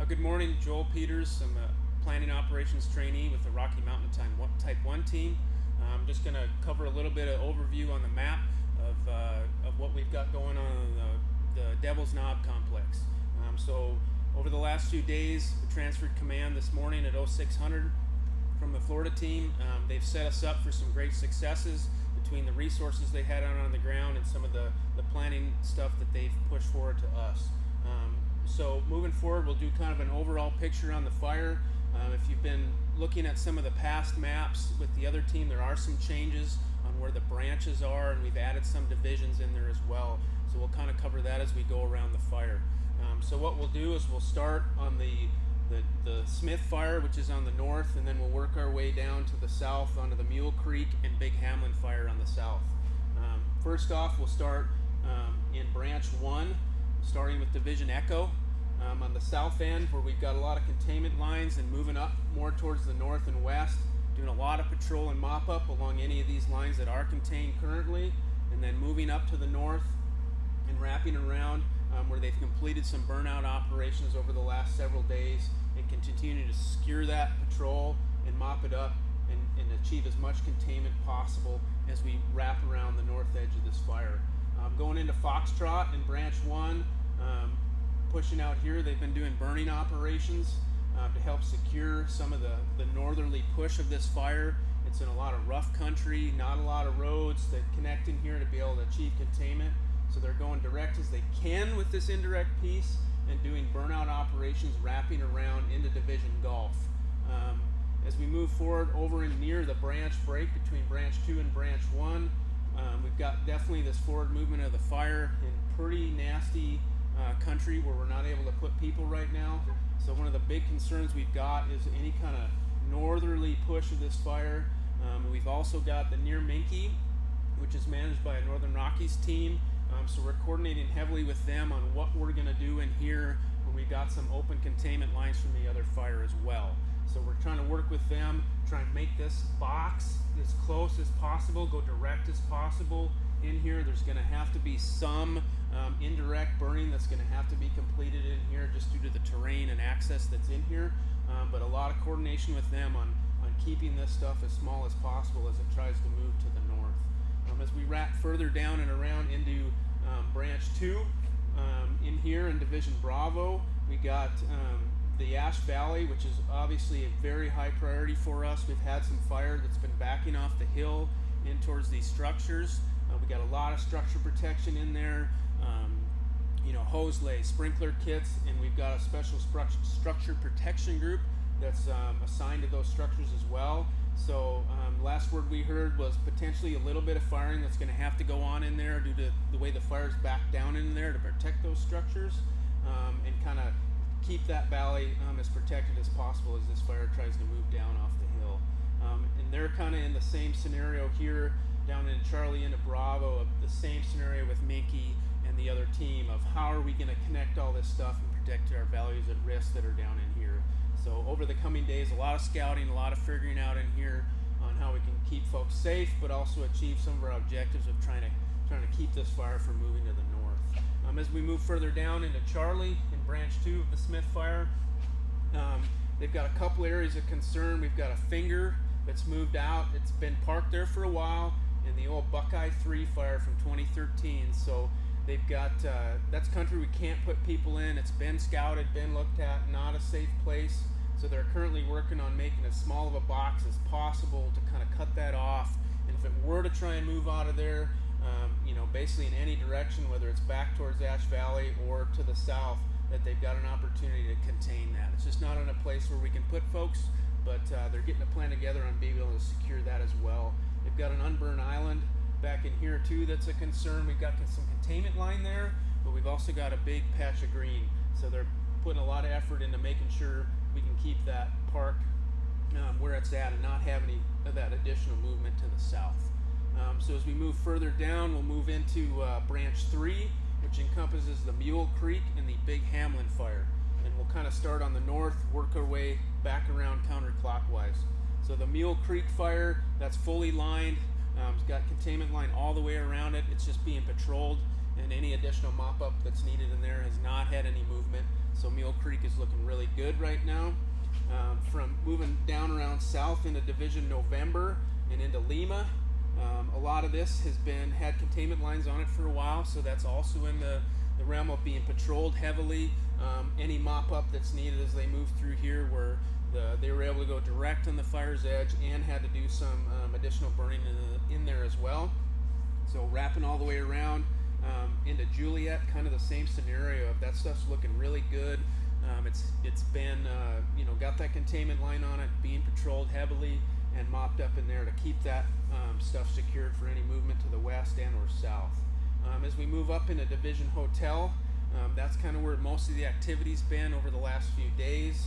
Good morning, Joel Peters. I'm a planning operations trainee with the Rocky Mountain Type 1 team. I'm just going to cover a little bit of overview on the map of what we've got going on in the Devil's Knob complex. So over the last few days, we transferred command this morning at 0600 from the Florida team. They've set us up for some great successes between the resources they had out on the ground and some of the planning stuff that they've pushed forward to us. So moving forward, we'll do kind of an overall picture on the fire. If you've been looking at some of the past maps with the other team, there are some changes on where the branches are, and we've added some divisions in there as well. So we'll kind of cover that as we go around the fire. So what we'll do is we'll start on the Smith fire, which is on the north, and then we'll work our way down to the south onto the Mule Creek and Big Hamlin fire on the south. First off, we'll start in branch 1, starting with Division Echo. On the south end, where we've got a lot of containment lines, and moving up more towards the north and west, doing a lot of patrol and mop up along any of these lines that are contained currently, and then moving up to the north and wrapping around where they've completed some burnout operations over the last several days, and continue to secure that patrol and mop it up and achieve as much containment possible as we wrap around the north edge of this fire. Going into Foxtrot in branch 1, pushing out here, they've been doing burning operations to help secure some of the northerly push of this fire. It's in a lot of rough country, not a lot of roads that connect in here to be able to achieve containment. So they're going direct as they can with this indirect piece and doing burnout operations wrapping around into Division Gulf. As we move forward over and near the branch break between branch 2 and branch 1, we've got definitely this forward movement of the fire in pretty nasty country where we're not able to put people right now. So one of the big concerns we've got is any kind of northerly push of this fire. We've also got the near Minky, which is managed by a Northern Rockies team. So we're coordinating heavily with them on what we're going to do in here when we've got some open containment lines from the other fire as well. So we're trying to work with them, try and make this box as close as possible, go direct as possible in here. There's going to have to be some indirect burning that's going to have to be completed in here just due to the terrain and access that's in here, but a lot of coordination with them on keeping this stuff as small as possible as it tries to move to the north. As we wrap further down and around into branch 2, in here in Division Bravo, we got the Ash Valley, which is obviously a very high priority for us. We've had some fire that's been backing off the hill in towards these structures. We got a lot of structure protection in there, hose lay, sprinkler kits, and we've got a special structure protection group that's assigned to those structures as well. So last word we heard was potentially a little bit of firing that's going to have to go on in there due to the way the fire's backed down in there to protect those structures and kind of keep that valley as protected as possible as this fire tries to move down off the hill. And they're kind of in the same scenario here down in Charlie into Bravo, of the same scenario with Minky and the other team of how are we going to connect all this stuff and protect our values at risk that are down in here. So over the coming days, a lot of scouting, a lot of figuring out in here on how we can keep folks safe, but also achieve some of our objectives of trying to keep this fire from moving to the north. As we move further down into Charlie in branch 2 of the Smith fire, they've got a couple areas of concern. We've got a finger that's moved out. It's been parked there for a while in the old Buckeye 3 fire from 2013. So they've got, that's country we can't put people in. It's been scouted, been looked at, not a safe place. So they're currently working on making as small of a box as possible to kind of cut that off. And if it were to try and move out of there, basically in any direction, whether it's back towards Ash Valley or to the south, that they've got an opportunity to contain that. It's just not in a place where we can put folks, but they're getting a plan together on being able to secure that as well. They've got an unburned island back in here too that's a concern. We've got some containment line there, but we've also got a big patch of green. So they're putting a lot of effort into making sure we can keep that park where it's at and not have any of that additional movement to the south. So as we move further down, we'll move into branch 3, which encompasses the Mule Creek and the Big Hamlin fire. And we'll kind of start on the north, work our way back around counterclockwise. So the Mule Creek fire, that's fully lined. It's got containment line all the way around it. It's just being patrolled, and any additional mop-up that's needed in there has not had any movement. So Mule Mill Creek is looking really good right now. From moving down around south into Division November and into Lima, a lot of this has had containment lines on it for a while, so that's also in the realm of being patrolled heavily. Any mop-up that's needed as they move through here, where they were able to go direct on the fire's edge and had to do some additional burning in there as well. So wrapping all the way around into Juliet, kind of the same scenario. That stuff's looking really good. It's been got that containment line on it, being patrolled heavily and mopped up in there to keep that stuff secured for any movement to the west and or south. As we move up into Division Hotel, that's kind of where most of the activity's been over the last few days.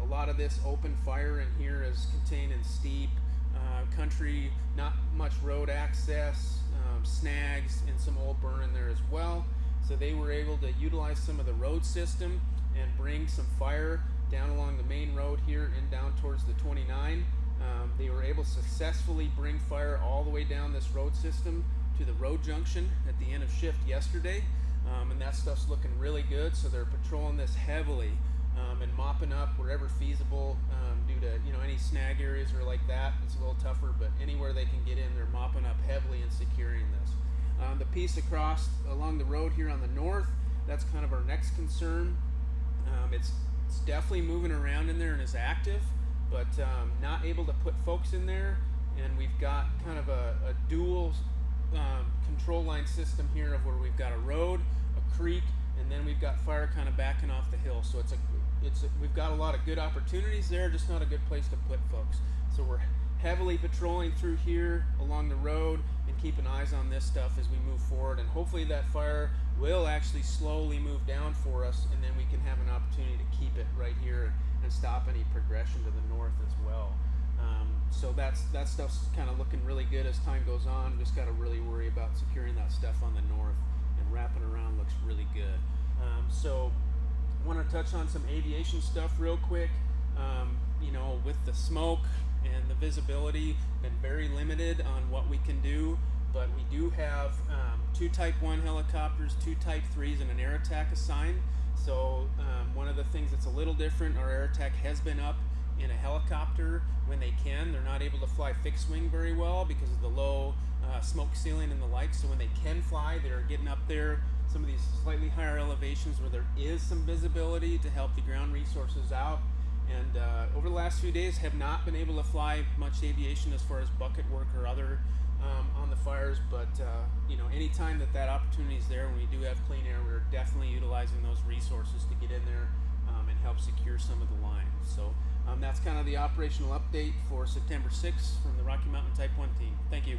A lot of this open fire in here is contained in steep country, not much road access, snags, and some old burn in there as well. So they were able to utilize some of the road system and bring some fire down along the main road here and down towards the 29. They were able to successfully bring fire all the way down this road system to the road junction at the end of shift yesterday, and that stuff's looking really good. So they're patrolling this heavily and mopping up wherever feasible due to any snag areas or like that. It's a little tougher, but anywhere they can get in, they're mopping up heavily and securing this. The piece across along the road here on the north, that's kind of our next concern. It's definitely moving around in there and is active, but not able to put folks in there. And we've got kind of a dual control line system here of where we've got a road, a creek, and then we've got fire kind of backing off the hill. So we've got a lot of good opportunities there, just not a good place to put folks. So we're heavily patrolling through here along the road and keeping eyes on this stuff as we move forward, and hopefully that fire will actually slowly move down for us, and then we can have an opportunity to keep it right here and stop any progression to the north as well. So that stuff's kind of looking really good as time goes on. Just got to really worry about securing that stuff on the north, and wrapping around looks really good. So I want to touch on some aviation stuff real quick. With the smoke and the visibility, been very limited on what we can do, but we do have 2 Type 1 helicopters, 2 Type 3s, and an air attack assigned. So one of the things that's a little different, our air attack has been up in a helicopter when they can. They're not able to fly fixed wing very well because of the low smoke ceiling and the like. So when they can fly, they're getting up there, some of these slightly higher elevations where there is some visibility to help the ground resources out. And over the last few days have not been able to fly much aviation as far as bucket work or other on the fires, but anytime that opportunity is there, when we do have clean air, we're definitely utilizing those resources to get in there and help secure some of the lines. So that's kind of the operational update for September 6th from the Rocky Mountain Type 1 team. Thank you.